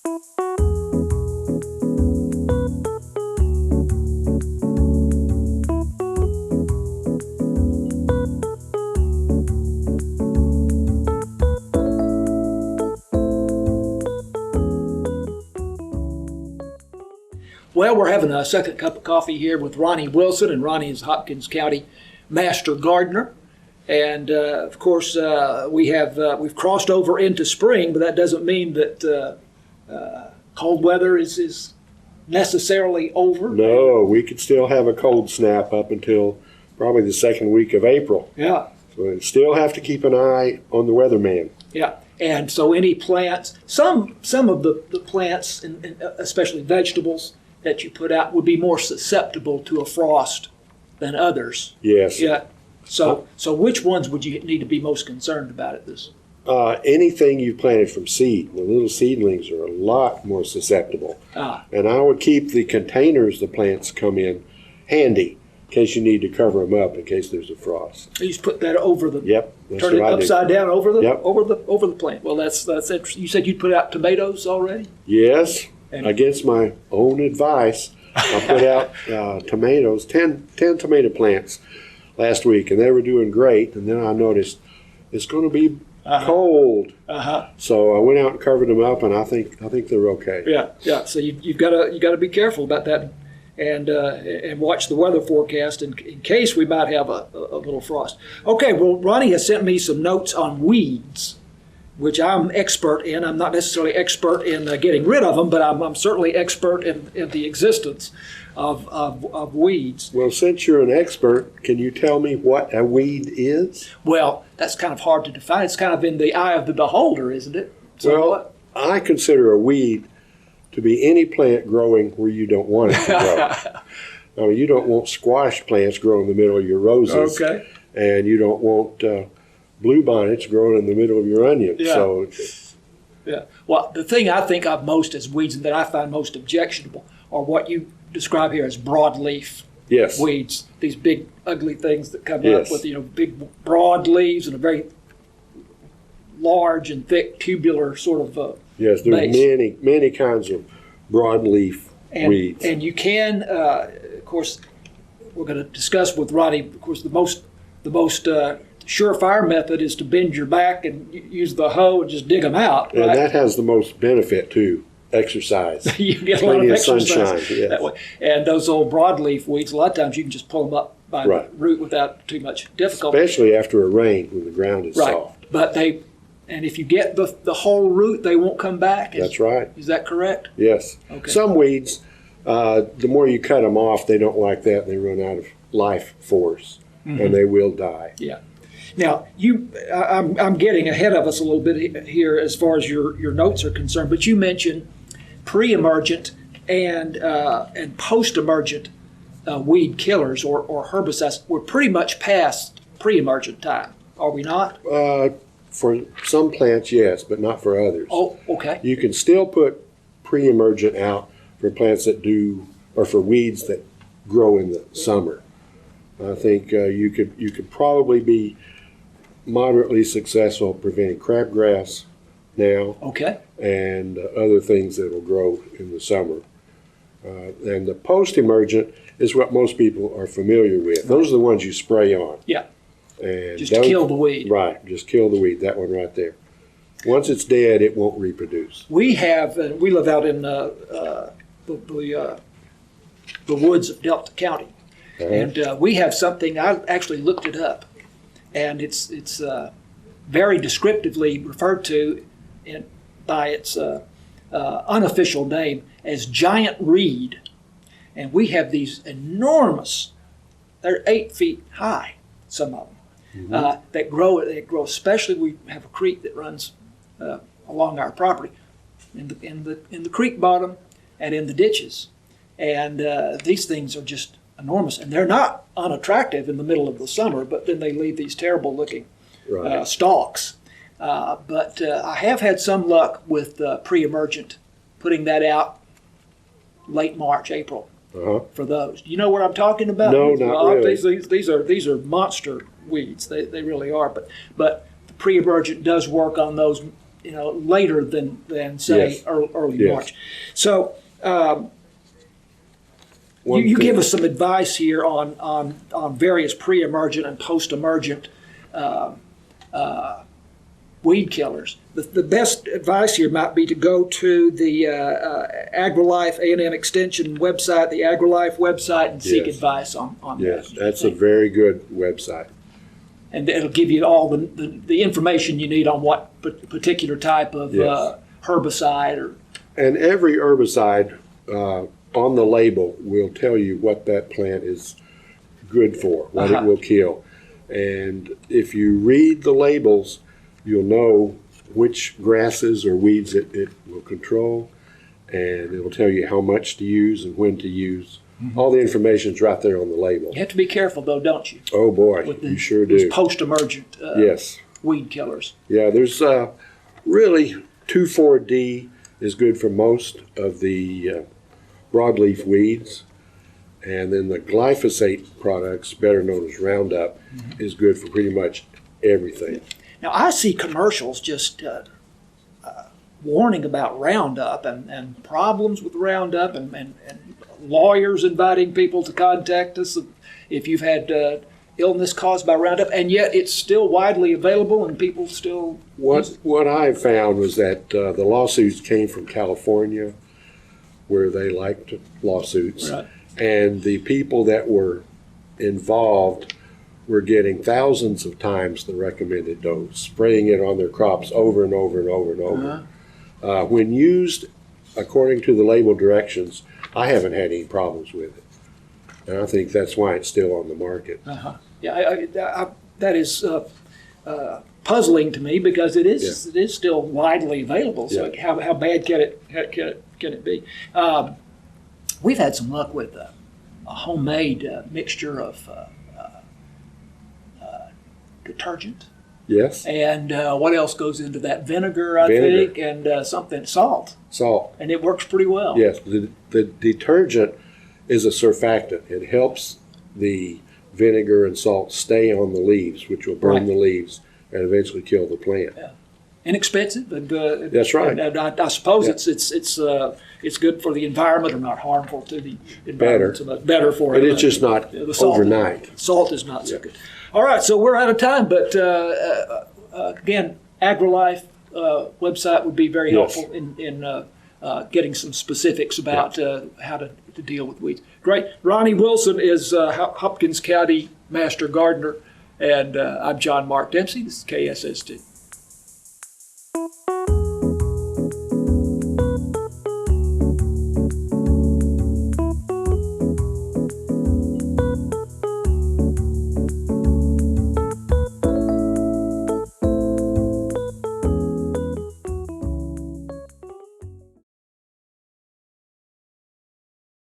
Well, we're having a second cup of coffee here with Ronnie Wilson, and Ronnie is Hopkins County Master Gardener. And of course, we've crossed over into spring, but that doesn't mean that cold weather is necessarily over. No, we could still have a cold snap up until probably the second week of April. Yeah. So we still have to keep an eye on the weatherman. Yeah. And so any plants, some of the plants, and especially vegetables that you put out, would be more susceptible to a frost than others. Yes. Yeah. So which ones would you need to be most concerned about at this? Anything you've planted from seed. The little seedlings are a lot more susceptible. And I would keep the containers the plants come in handy in case you need to cover them up in case there's a frost. You just put that over the. Yep. Turn it upside down over the Yep. over the plant. Well, that's interesting. You said you'd put out tomatoes already? Yes. And against my own advice, I put out tomatoes, 10 tomato plants last week, and they were doing great. And then I noticed it's going to be cold, so I went out and covered them up, and I think they're okay. Yeah. So you've got to be careful about that, and watch the weather forecast in case we might have a little frost. Okay. Well, Ronnie has sent me some notes on weeds, which I'm expert in. I'm not necessarily expert in getting rid of them, but I'm certainly expert in the existence of weeds. Well, since you're an expert, can you tell me what a weed is? Well, that's kind of hard to define. It's kind of in the eye of the beholder, isn't it? Well, I consider a weed to be any plant growing where you don't want it to grow. I mean, you don't want squash plants growing in the middle of your roses. Okay. And you don't want bluebonnets growing in the middle of your onions. Yeah. So, yeah. Well, the thing I think of most as weeds and that I find most objectionable are what you describe here as broadleaf yes. weeds. These big, ugly things that come Yes. up with big, broad leaves and a very large and thick tubular sort of yes, there's base. many kinds of broadleaf weeds. And you can, of course, we're going to discuss with Ronnie. Of course, the most surefire method is to bend your back and use the hoe and just dig them out. And right? that has the most benefit too, exercise. You get a lot of exercise sunshine, yes. that way. And those old broadleaf weeds, a lot of times you can just pull them up by the root without too much difficulty. Especially after a rain when the ground is soft. But and if you get the whole root, they won't come back. That's right. Is that correct? Yes. Okay. Some weeds, the more you cut them off, they don't like that. They run out of life force, and they will die. Yeah. Now, I'm getting ahead of us a little bit here as far as your notes are concerned, but you mentioned pre-emergent and post-emergent weed killers or herbicides. We're pretty much past pre-emergent time, are we not? For some plants, yes, but not for others. Oh, okay. You can still put pre-emergent out for plants that or for weeds that grow in the summer. I think you could probably be moderately successful preventing crabgrass now. Okay. And other things that will grow in the summer. And the post-emergent is what most people are familiar with. Those are the ones you spray on. Yeah. And just to kill the weed. Right, just kill the weed, that one right there. Once it's dead, it won't reproduce. We live out in the woods of Delta County. And we have something, I actually looked it up, and it's very descriptively referred to by its unofficial name as giant reed. And we have these enormous, they're 8 feet high, some of them, that grow. They grow, especially we have a creek that runs along our property, in the creek bottom and in the ditches. And these things are just enormous, and they're not unattractive in the middle of the summer, but then they leave these terrible looking stalks. But I have had some luck with pre-emergent, putting that out late March, April for those. Do you know what I'm talking about? No, not really. These are monster weeds. They really are. But the pre-emergent does work on those later than say Yes. early Yes. March. So One you thing- give us some advice here on various pre-emergent and post-emergent weed killers. The best advice here might be to go to the AgriLife A&M Extension website, the AgriLife website, and seek Yes. advice on Yes, that. that's a very good website. And it'll give you all the information you need on what particular type of Yes. herbicide or. And every herbicide on the label will tell you what that plant is good for, what it will kill. And if you read the labels, you'll know which grasses or weeds it will control, and it'll tell you how much to use and when to use. All the information's right there on the label. You have to be careful, though, don't you? Oh boy, With you sure these do. post-emergent Yes. weed killers. Yeah, there's really 2,4-D is good for most of the broadleaf weeds. And then the glyphosate products, better known as Roundup, is good for pretty much everything. Now, I see commercials just warning about Roundup and problems with Roundup and lawyers inviting people to contact us if you've had illness caused by Roundup, and yet it's still widely available and people still use it. What I found was that the lawsuits came from California, where they liked lawsuits. Right. And the people that were involved were getting thousands of times the recommended dose, spraying it on their crops over and over and over and over. When used according to the label directions, I haven't had any problems with it. And I think that's why it's still on the market. Yeah, that is puzzling to me because it is still widely available. So Yeah. how bad can it be? We've had some luck with a homemade mixture of detergent. Yes, And what else goes into that? Vinegar, I Vinegar. think, and salt. salt. And it works pretty well. Yes, the detergent is a surfactant. It helps the vinegar and salt stay on the leaves, which will burn Right. the leaves and eventually kill the plant. Inexpensive, and That's right. And I suppose Yeah. it's good for the environment, or not harmful to the environment. So much better for But it. it's just not The salt, overnight. Salt is not so good. All right, so we're out of time, but again, AgriLife website would be very Yes. helpful in getting some specifics about how to deal with weeds. Great. Ronnie Wilson is Hopkins County Master Gardener, and I'm John Mark Dempsey. This is KSST.